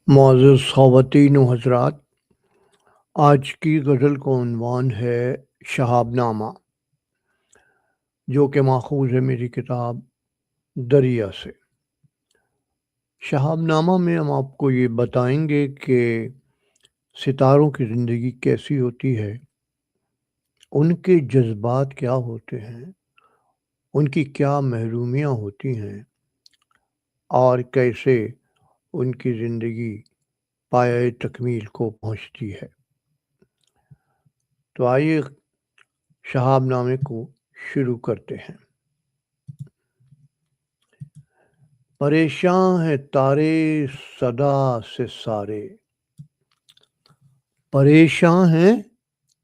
معزز خواتین و حضرات، آج کی غزل کا عنوان ہے شہاب نامہ، جو کہ ماخوذ ہے میری کتاب دریا سے۔ شہاب نامہ میں ہم آپ کو یہ بتائیں گے کہ ستاروں کی زندگی کیسی ہوتی ہے، ان کے جذبات کیا ہوتے ہیں، ان کی کیا محرومیاں ہوتی ہیں، اور کیسے ان کی زندگی پایۂ تکمیل کو پہنچتی ہے۔ تو آئیے شہاب نامے کو شروع کرتے ہیں۔ پریشاں ہیں تارے صدا سے سارے، پریشاں ہیں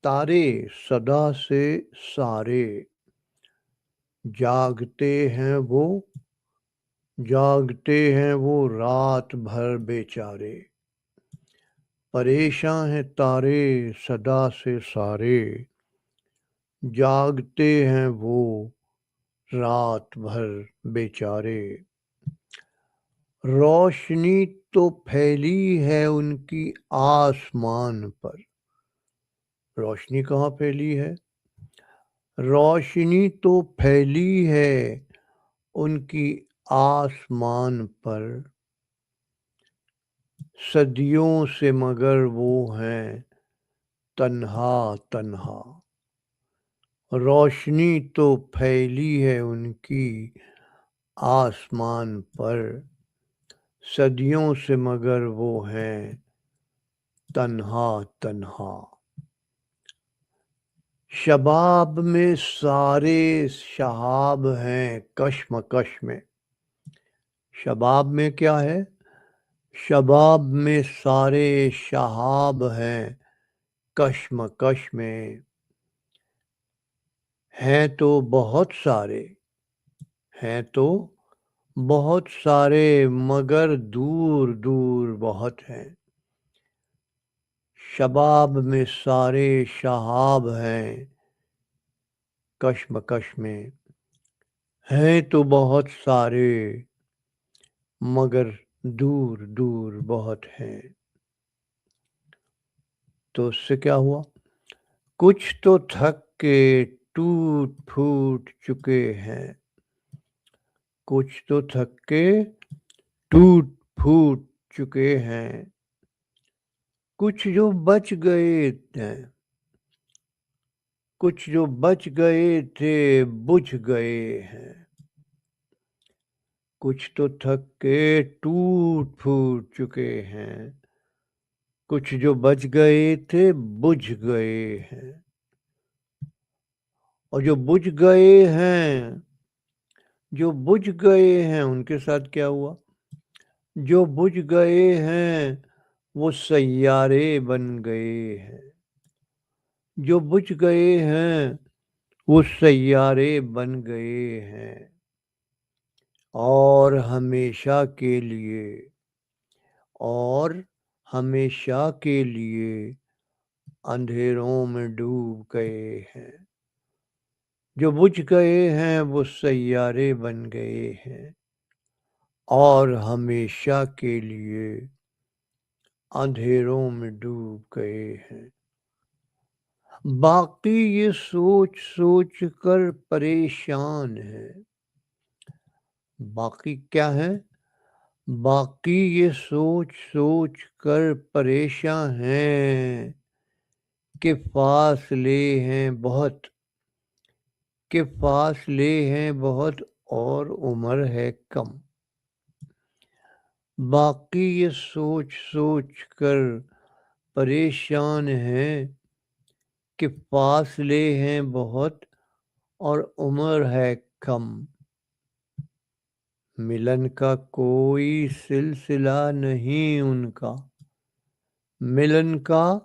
تارے صدا سے سارے، جاگتے ہیں وہ رات بھر بیچارے۔ پریشاں ہیں تارے صدا سے سارے، جاگتے ہیں وہ رات بھر بیچارے۔ روشنی تو پھیلی ہے ان کی آسمان پر۔ روشنی کہاں پھیلی ہے؟ روشنی تو پھیلی ہے ان کی آسمان پر، صدیوں سے مگر وہ ہیں تنہا تنہا۔ روشنی تو پھیلی ہے ان کی آسمان پر، صدیوں سے مگر وہ ہیں تنہا تنہا۔ شباب میں سارے شہاب ہیں کشمکش میں۔ شباب میں کیا ہے؟ شباب میں سارے شہاب ہیں کشمکش میں، ہیں تو بہت سارے مگر دور دور بہت ہیں۔ شباب میں سارے شہاب ہیں کشمکش میں، ہیں تو بہت سارے مگر دور دور بہت ہیں۔ تو اس سے کیا ہوا؟ کچھ تو تھک کے ٹوٹ پھوٹ چکے ہیں، کچھ تو تھک کے ٹوٹ پھوٹ چکے ہیں، کچھ جو بچ گئے تھے بجھ گئے ہیں۔ کچھ تو تھک کے ٹوٹ پھوٹ چکے ہیں، کچھ جو بچ گئے تھے بجھ گئے ہیں۔ اور جو بجھ گئے ہیں ان کے ساتھ کیا ہوا؟ جو بجھ گئے ہیں وہ سیارے بن گئے ہیں۔ جو بجھ گئے ہیں وہ سیارے بن گئے ہیں، اور ہمیشہ کے لیے اندھیروں میں ڈوب گئے ہیں۔ جو بجھ گئے ہیں وہ سیارے بن گئے ہیں، اور ہمیشہ کے لیے اندھیروں میں ڈوب گئے ہیں۔ باقی یہ سوچ کر پریشان ہے۔ باقی کیا ہے؟ باقی یہ سوچ کر پریشان ہیں کہ فاصلے ہیں بہت اور عمر ہے کم۔ باقی یہ سوچ کر پریشان ہیں کہ فاصلے ہیں بہت اور عمر ہے کم۔ ملن کا کوئی سلسلہ نہیں ان کا، ملن کا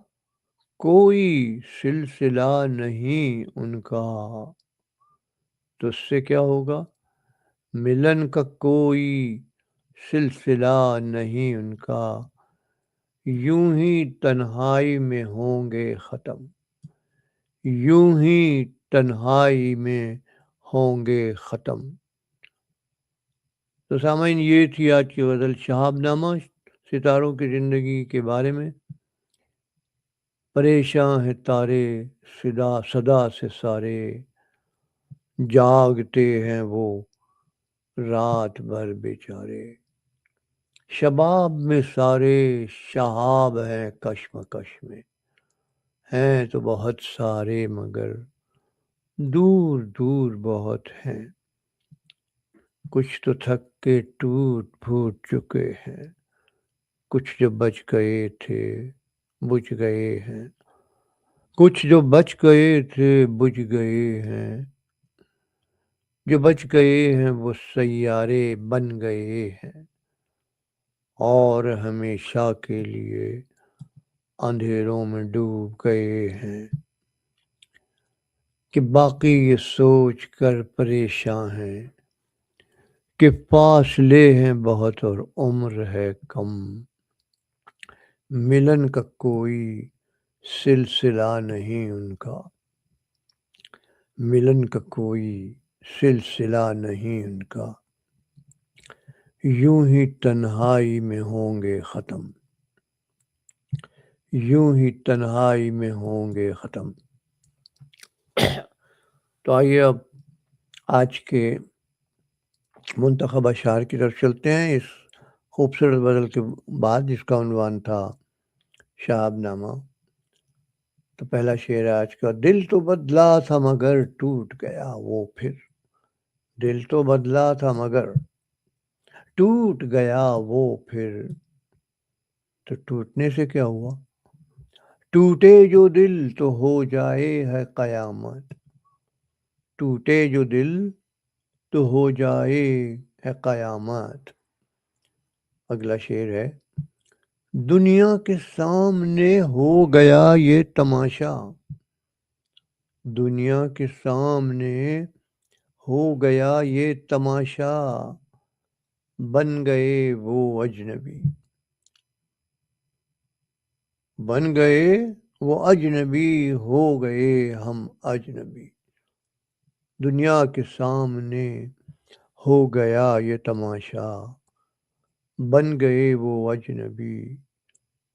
کوئی سلسلہ نہیں ان کا۔ تو اس سے کیا ہوگا؟ ملن کا کوئی سلسلہ نہیں ان کا، یوں ہی تنہائی میں ہوں گے ختم، یوں ہی تنہائی میں ہوں گے ختم۔ تو سامعین، یہ تھی آج کی غزل شہاب نامہ، ستاروں کی زندگی کے بارے میں. پریشان ہیں تارے صدا سے سارے، جاگتے ہیں وہ رات بھر بیچارے. شباب میں سارے شہاب ہیں کشمکش میں، ہیں تو بہت سارے مگر دور دور بہت ہیں. کچھ تو تھک کے ٹوٹ پھوٹ چکے ہیں، کچھ جو بچ گئے تھے بجھ گئے ہیں. کچھ جو بچ گئے تھے بجھ گئے ہیں، جو بچ گئے ہیں وہ سیارے بن گئے ہیں، اور ہمیشہ کے لیے اندھیروں میں ڈوب گئے ہیں. کہ باقی یہ سوچ کر پریشان ہیں کہ فاصلے ہیں بہت اور عمر ہے کم. ملن کا کوئی سلسلہ نہیں ان کا، ملن کا کوئی سلسلہ نہیں ان کا. یوں ہی تنہائی میں ہوں گے ختم، یوں ہی تنہائی میں ہوں گے ختم. تو آئیے اب آج کے منتخب اشعار کی طرف چلتے ہیں. اس خوبصورت غزل کے بعد جس کا عنوان تھا شہاب نامہ، تو پہلا شعر ہے آج کا. دل تو بدلا تھا مگر ٹوٹ گیا وہ پھر، دل تو بدلا تھا مگر ٹوٹ گیا وہ پھر. تو ٹوٹنے سے کیا ہوا؟ ٹوٹے جو دل تو ہو جائے ہے قیامت، ٹوٹے جو دل تو ہو جائے ہے قیامت. اگلا شعر ہے. دنیا کے سامنے ہو گیا یہ تماشا، دنیا کے سامنے ہو گیا یہ تماشا، بن گئے وہ اجنبی، بن گئے وہ اجنبی، ہو گئے ہم اجنبی. دنیا کے سامنے ہو گیا یہ تماشا، بن گئے وہ اجنبی،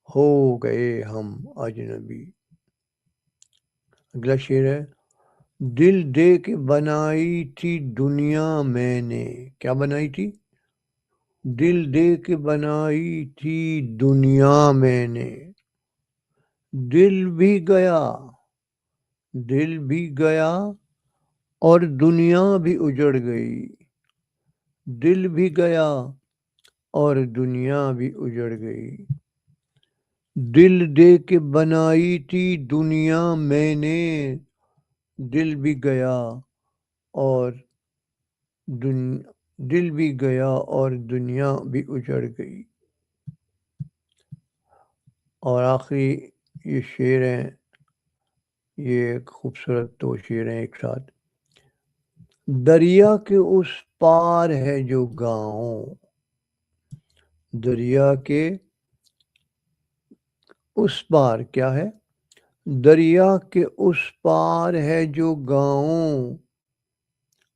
ہو گئے ہم اجنبی. اگلا شعر ہے. دل دے کے بنائی تھی دنیا میں نے، کیا بنائی تھی؟ دل دے کے بنائی تھی دنیا میں نے، دل بھی گیا، دل بھی گیا اور دنیا بھی اجڑ گئی، دل بھی گیا اور دنیا بھی اجڑ گئی. دل دے کے بنائی تھی دنیا میں نے، دل بھی گیا اور دل بھی گیا اور دنیا بھی اجڑ گئی. اور آخری یہ شعر ہیں، یہ ایک خوبصورت دو شعر ہیں ایک ساتھ. دریا کے اس پار ہے جو گاؤں، دریا کے اس پار کیا ہے؟ دریا کے اس پار ہے جو گاؤں،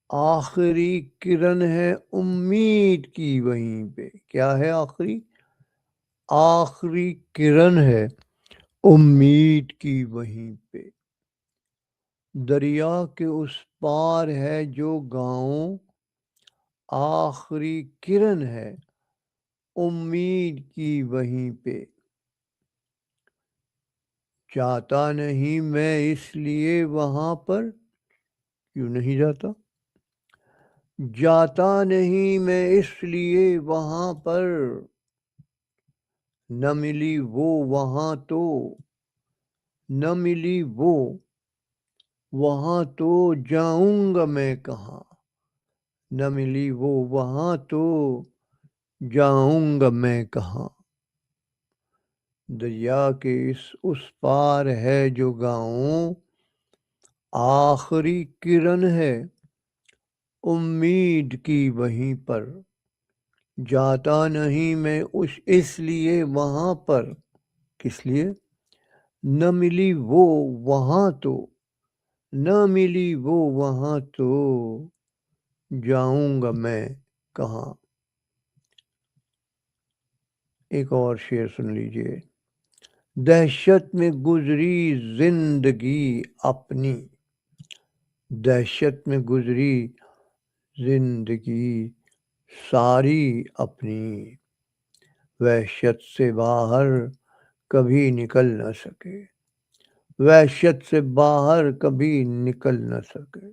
آخری کرن ہے امید کی وہیں پہ. کیا ہے آخری؟ آخری کرن ہے امید کی وہیں پہ. دریا کے اس پار ہے جو گاؤں، آخری کرن ہے امید کی وہیں پہ. جاتا نہیں میں اس لیے وہاں پر، کیوں نہیں جاتا؟ جاتا نہیں میں اس لیے وہاں پر، نہ ملی وہ وہاں تو، نہ ملی وہ وہاں تو جاؤں گا میں کہاں، نہ ملی وہ وہاں تو جاؤں گا میں کہاں. دریا کے اس پار ہے جو گاؤں، آخری کرن ہے امید کی وہیں پر. جاتا نہیں میں اس لیے وہاں پر، کس لیے؟ نہ ملی وہ وہاں تو، نہ ملی وہ وہاں تو جاؤں گا میں کہاں. ایک اور شعر سن لیجئے. دہشت میں گزری زندگی اپنی، دہشت میں گزری زندگی ساری اپنی، وحشت سے باہر کبھی نکل نہ سکے، وحشت سے باہر کبھی نکل نہ سکے.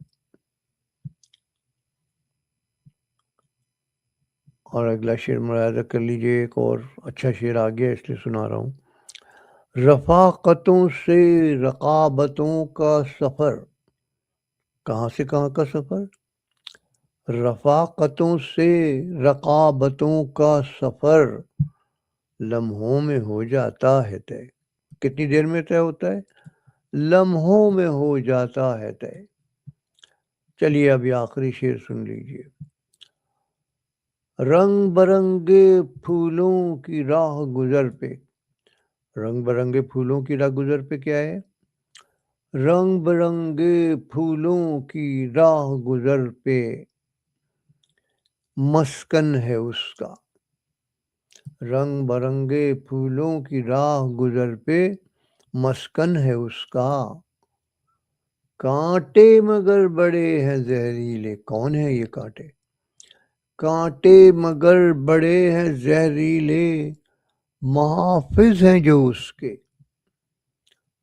اور اگلا شعر ملاحظہ کر لیجئے، ایک اور اچھا شعر آ گیا اس لیے سنا رہا ہوں. رفاقتوں سے رقابتوں کا سفر، کہاں سے کہاں کا سفر؟ رفاقتوں سے رقابتوں کا سفر لمحوں میں ہو جاتا ہے طے. کتنی دیر میں طے ہوتا ہے؟ لمحوں میں ہو جاتا ہے طے. چلیے ابھی آخری شعر سن لیجئے. رنگ برنگے پھولوں کی راہ گزر پہ، رنگ برنگے پھولوں کی راہ گزر پہ کیا ہے؟ رنگ برنگے پھولوں کی راہ گزر پہ مسکن ہے اس کا. رنگ برنگے پھولوں کی راہ گزر پہ مسکن ہے اس کا. کانٹے مگر بڑے ہیں زہریلے. کون ہے یہ کانٹے؟ کانٹے مگر بڑے ہیں زہریلے، محافظ ہیں جو اس کے.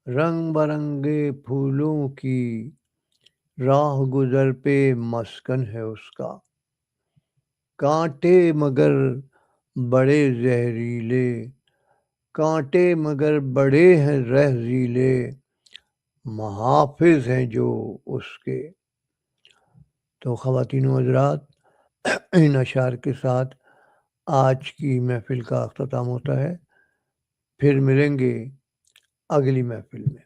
رنگ برنگے پھولوں کی راہ گزر پہ مسکن ہے اس کا. کانٹے مگر بڑے زہریلے، کانٹے مگر بڑے ہیں زہریلے، محافظ ہیں جو اس کے. تو خواتین و حضرات، ان اشعار کے ساتھ آج کی محفل کا اختتام ہوتا ہے. پھر ملیں گے اگلی محفل میں.